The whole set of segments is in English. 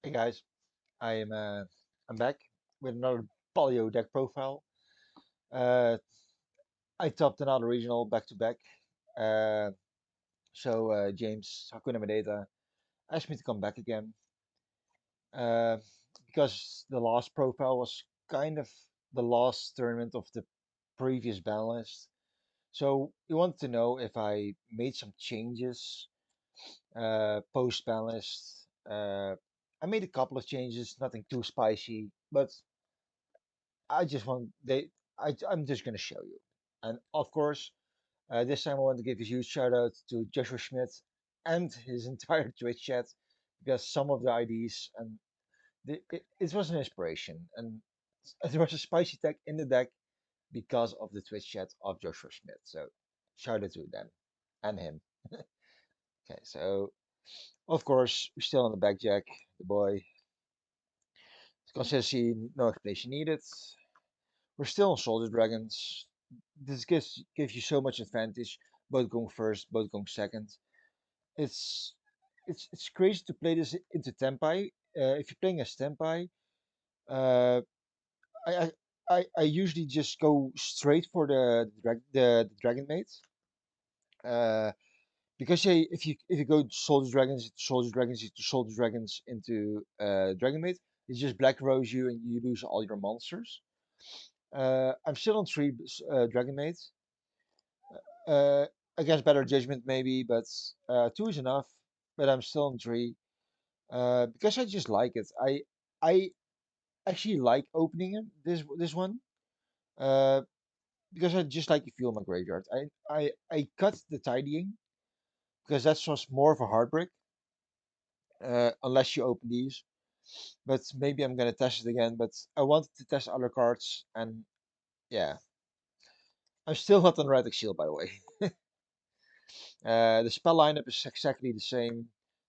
Hey guys, I'm back with another Paleo deck profile. Uh, I topped another regional back to back. Uh, James Hakuna Matata asked me to come back again uh, because the last profile was kind of the last tournament of the previous ban list. So he wanted to know if I made some changes post ban list. I made a couple of changes, nothing too spicy, but I just want I'm just gonna show you. And of course, this time I want to give a huge shout out to Joshua Schmidt and his entire Twitch chat because some of the IDs and it was an inspiration and there was a spicy tech in the deck because of the Twitch chat of Joshua Schmidt. So shout out to them and him. Okay, so of course we're still on the back jack, the boy. Consistency, no explanation needed. We're still on Soldier Dragons. This gives you so much advantage, both going first, both going second. It's it's crazy to play this into Tempai. If you're playing as Tempai, uh, I, I I usually just go straight for the Dragon Maid. Uh, because if you go Soldier Dragons into Soldier Dragons into Dragon Maid, it just Black Rose you and you lose all your monsters. I'm still on three Dragon Maids. Uh, Against better judgment maybe, but two is enough. But I'm still on three because I just like it. I actually like opening it, this one uh, because I just like the feel of my graveyard. I cut the tidying because that's just more of a heartbreak unless you open these. But maybe I'm gonna test it again. But I wanted to test other cards, and yeah, I'm still not on Red Shield by the way. The spell lineup is exactly the same.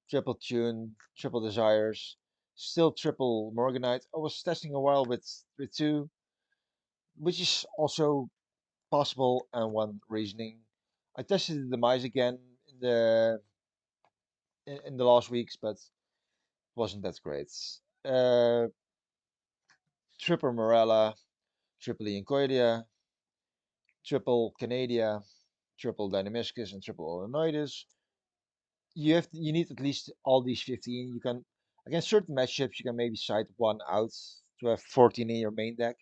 Triple Tune, Triple Desires, still Triple Morganite. I was testing a while with two, which is also possible and one reasoning. I tested the Demise again in the last weeks, but wasn't that great. Uh, Triple Morella, Triple Incoidia, Triple Canadia, Triple Dynamiscus, and Triple Olenoides. You need at least all these 15. You can against certain matchups you can maybe side one out to have 14 in your main deck.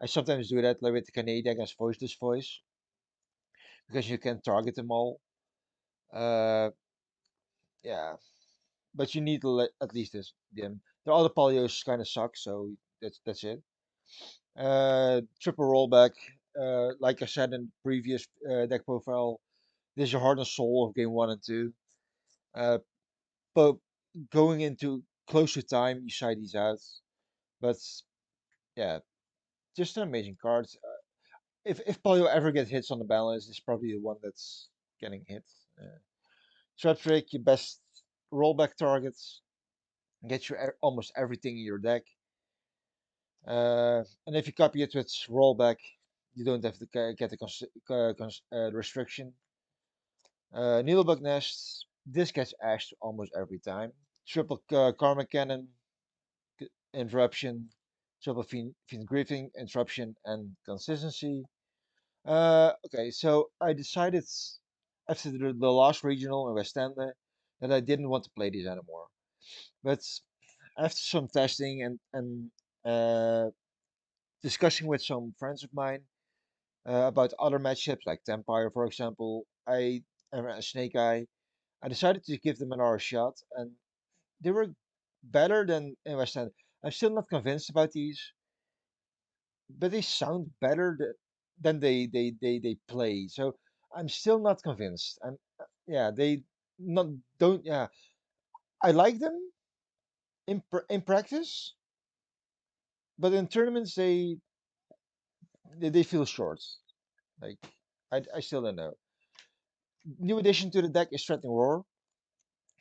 I sometimes do that like with the Canadian against Voiceless Voice because you can target them all. Uh, yeah, but you need to at least this them. The other polyos kind of suck, so that's it. Triple rollback. Like I said in previous deck profile, this is your heart and soul of game one and two. Uh, but going into closer time, you side these out. But yeah, just an amazing card. If Polio ever gets hits on the balance, it's probably the one that's getting hit. Trap Trick, your best rollback targets, get you almost everything in your deck. And if you copy it with rollback, you don't have to get the restriction. Needlebug Nest, this gets ashed almost every time. Triple Karma Cannon, Interruption, Triple Fiend Griefing, Interruption, and Consistency. Okay, so I decided after the last regional in West End that I didn't want to play these anymore. But after some testing and uh, discussing with some friends of mine about other matchups like Tempire, for example, I and Snake Eye, I decided to give them another shot, and they were better than in West End. I'm still not convinced about these, but they sound better than they play. So I'm still not convinced. And yeah, they not don't yeah. I like them in practice, but in tournaments they feel short. Like I still don't know. New addition to the deck is Threatening Roar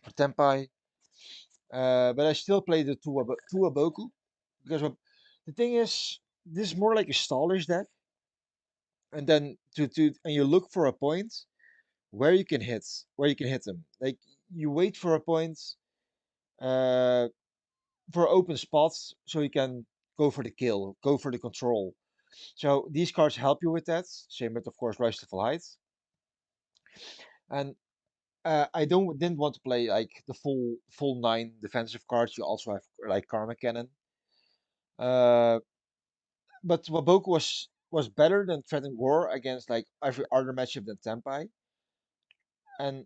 for Tempai, but I still play the Tuaboku because the thing is this is more like a stallish deck, and then to and you look for a point where you can hit them. Like you wait for a point, uh, for open spots, so you can go for the kill, go for the control. So these cards help you with that. Same with, of course, Rise to Full Height. And I didn't want to play like the full nine defensive cards. You also have like Karma Cannon. Uh, but Waboku was better than Threatening War against like every other matchup than Tenpai. And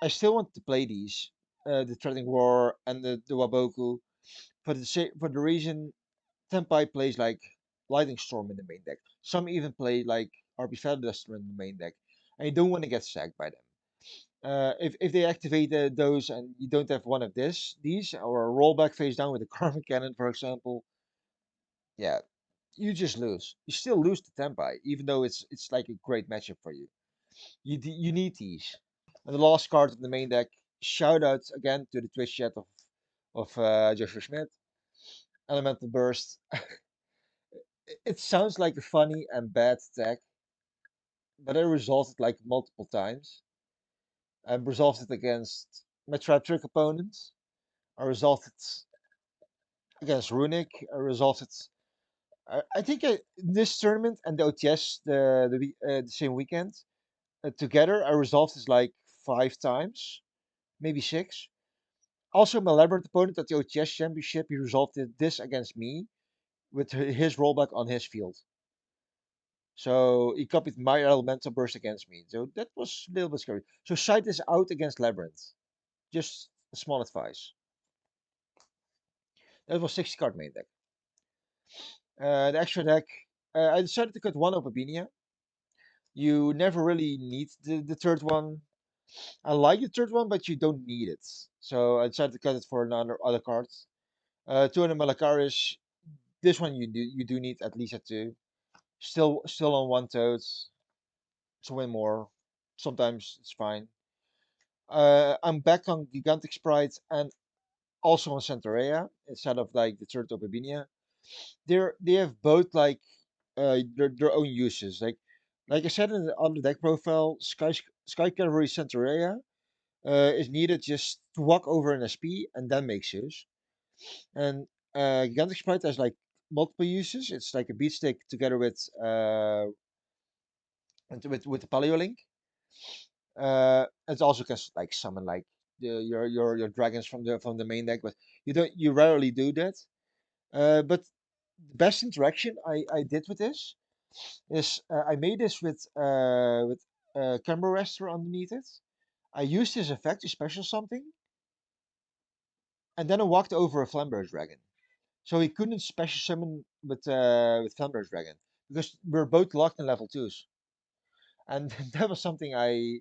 I still want to play these, the Threatening War and the Waboku, for the reason Tenpai plays like Lightning Storm in the main deck. Some even play like RP Feather Duster in the main deck, and you don't want to get sacked by them. If they activate those and you don't have one of these, or a rollback face down with a Karma Cannon, for example, yeah, you just lose. You still lose to Tenpai, even though it's like a great matchup for you. You need these. And the last card in the main deck. Shout out again to the Twitch chat of Joshua Schmidt. Elemental Burst. It sounds like a funny and bad attack, but I resolved it like multiple times. I resolved it against my trap trick opponents. I resolved it against Runic. I resolved it. I think this tournament and the OTS the same weekend together, I resolved this like 5 times, maybe 6. Also, my Labyrinth opponent at the OTS Championship, he resolved this against me with his rollback on his field. So he copied my Elemental Burst against me. So that was a little bit scary. So side this out against Labyrinth. Just a small advice. That was 60 card main deck. The extra deck, I decided to cut one Opabinia. You never really need the third one. I like the third one, but you don't need it. So I decided to cut it for another other cards. Two of the Malakaris. This one you do need at least a two. Still on one toad. To win more. Sometimes it's fine. I'm back on Gigantic Sprite and also on Centaurea instead of like the third Opabinia. They have both like their own uses. Like I said in the, on the deck profile, Sky Cavalry Centaurea is needed just to walk over an SP and then make use. And Gigantic Sprite has like multiple uses. It's like a beat stick together with the Paleolink. It also can like summon like your dragons from the main deck, but you rarely do that. But the best interaction I did with this is I made this with Camera Rester underneath it. I used this effect to special something, and then I walked over a Flamberge Dragon. So he couldn't special summon with Flamberge Dragon because we're both locked in level twos, and that was something I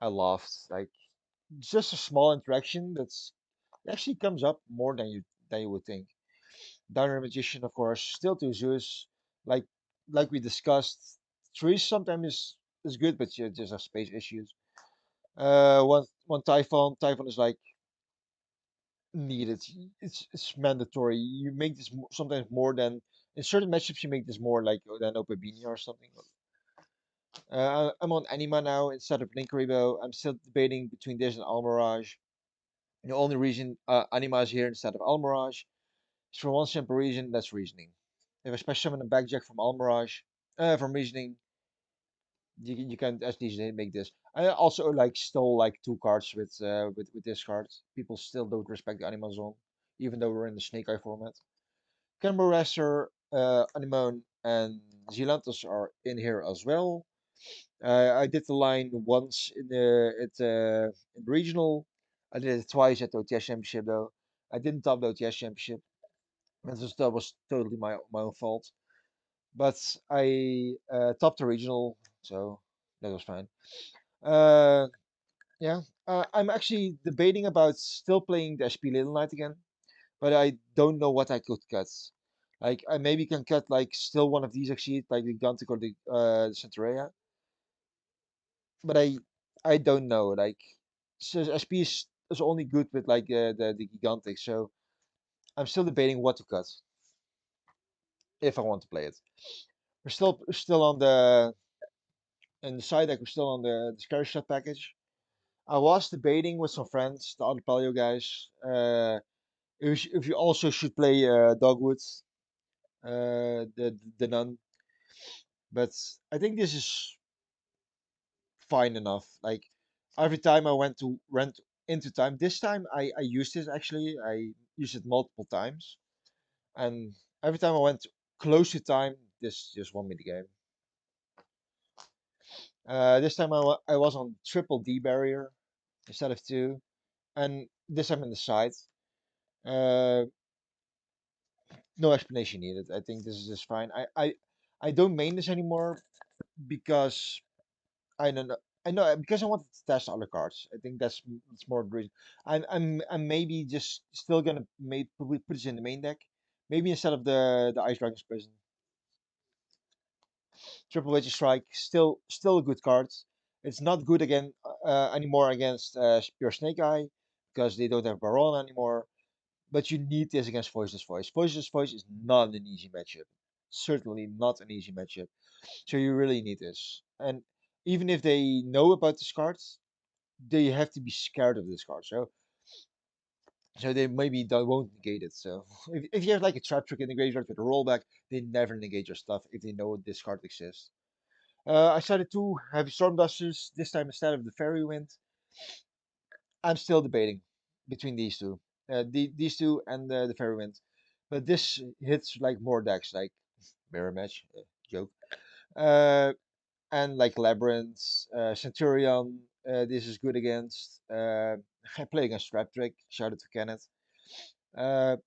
loved. Like just a small interaction that's actually comes up more than you would think. Downer Magician, of course, still to Zeus. Like like we discussed, trees sometimes is good, but you just have space issues. One Typhon is like needed. It's mandatory. You make this sometimes more than in certain matchups. You make this more like than Opabini or something. I'm on Anima now instead of Linkaribo. I'm still debating between this and Almirage. The only reason Anima is here instead of Almirage is for one simple reason. That's reasoning. If I special summon a backjack from Almirage, from reasoning, you can as easily make this. I also like stole like 2 cards with this card. People still don't respect the Anima Zone, even though we're in the Snake Eye format. Camber Racer, Anemone, and Zealanthus are in here as well. I did the line once in the regional. I did it twice at the OTS Championship though. I didn't top the OTS Championship. That was totally my own fault. But I topped the regional, so that was fine. Uh, yeah, I'm actually debating about still playing the SP Little Knight again, but I don't know what I could cut. Like I maybe can cut like still one of these actually, like the Gantic or the Centaurea, but I don't know. Like so SP is only good with like the Gigantic, so I'm still debating what to cut if I want to play it. We're still on the side deck. We're still on the Scary Shot package. I was debating with some friends, the other Paleo guys. If you also should play Dogwood, the nun, but I think this is fine enough. Like every time I went to rent into time, this time I used it actually. I used it multiple times, and every time I went close to time, this just won me the game. This time I was on triple D barrier instead of two, and this time in the side. Uh, no explanation needed. I think this is just fine. I don't main this anymore because I don't know. I know because I wanted to test other cards. I think that's more the reason. I'm maybe just still gonna probably put this in the main deck. Maybe instead of the Ice Dragon's Prison. Triple Wedge Strike still a good card. It's not good again anymore against Pure Snake Eye because they don't have Baron anymore. But you need this against Voiceless Voice. Voiceless Voice is not an easy matchup. Certainly not an easy matchup. So you really need this. And even if they know about this card, they have to be scared of this card. So they maybe they won't negate it. So if you have like a trap trick in the graveyard with a rollback, they never negate your stuff if they know this card exists. I started two heavy storm dusters this time instead of the fairy wind. I'm still debating between these two, these two and the fairy wind. But this hits like more decks, like mirror match, joke, uh, and like labyrinth, centurion. This is good against. I play against trap trick. Shout out to Kenneth. Uh,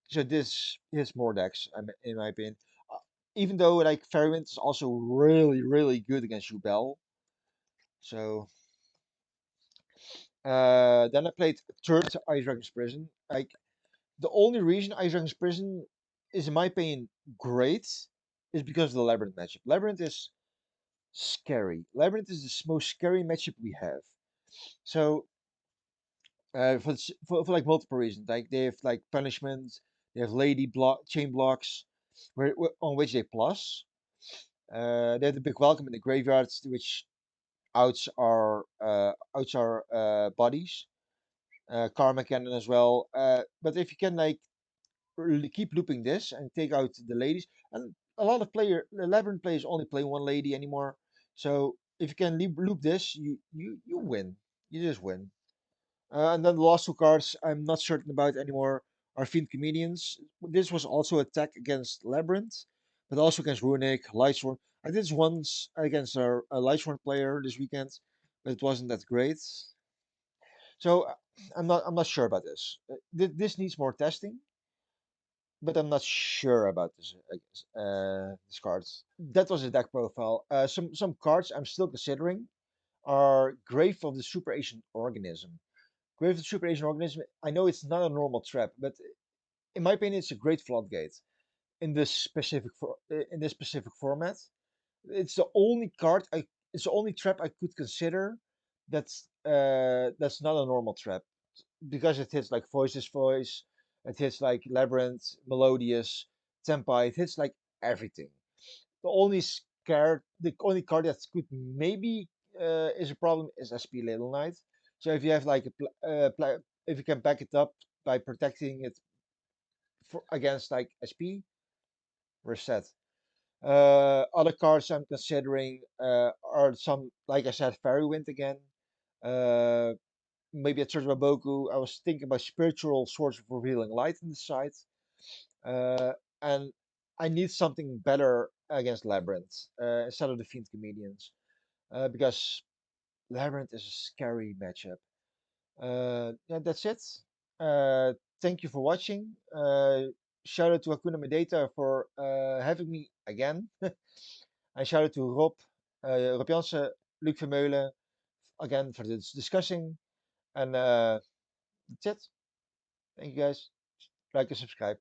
so this hits more decks, in my opinion. Uh, Even though like fairy wind is also really good against Jubel. So then I played third Ice Dragon's Prison. Like the only reason Ice Dragon's Prison is, in my opinion, great is because of the Labyrinth matchup. Labyrinth is scary. Labyrinth is the most scary matchup we have. So for like multiple reasons, like they have like punishments, they have lady block chain blocks, on which they plus. They have the big welcome in the graveyards, which outs our bodies. Karma Cannon as well. But if you can like keep looping this and take out the ladies, and a lot of the Labyrinth players only play one lady anymore. So if you can loop this, you win. You just win. And then the last two cards I'm not certain about anymore are Fiend Comedians. This was also attack against Labyrinth, but also against Runic, Lightsworn. I did this once against a Lightsworn player this weekend, but it wasn't that great. So I'm not sure about this. This needs more testing, but I'm not sure about this cards. That was a deck profile. Some cards I'm still considering are Grave of the Super Asian Organism. Grave of the Super Asian Organism. I know it's not a normal trap, but in my opinion, it's a great floodgate in this specific format. It's the only card I. It's the only trap I could consider that's not a normal trap because it hits like Voices Voice, it hits like Labyrinth, Melodious, Tempai, it hits like everything. The only card that could maybe is a problem is SP Little Knight. So if you have like if you can back it up by protecting it against like SP, we're set. Other cards I'm considering are some, like I said, Fairy Wind again. Uh, Maybe a Boku. I was thinking about Spiritual Swords of Revealing Light in the side. Uh, and I need something better against Labyrinth instead of the Fiend Comedians. Because Labyrinth is a scary matchup. Yeah, that's it. Uh, Thank you for watching. Shout out to Hakuna Medeta for having me again. And shout out to Rob Jansen, Luc Vermeulen, again for this discussing. And that's it. Thank you guys. Like and subscribe.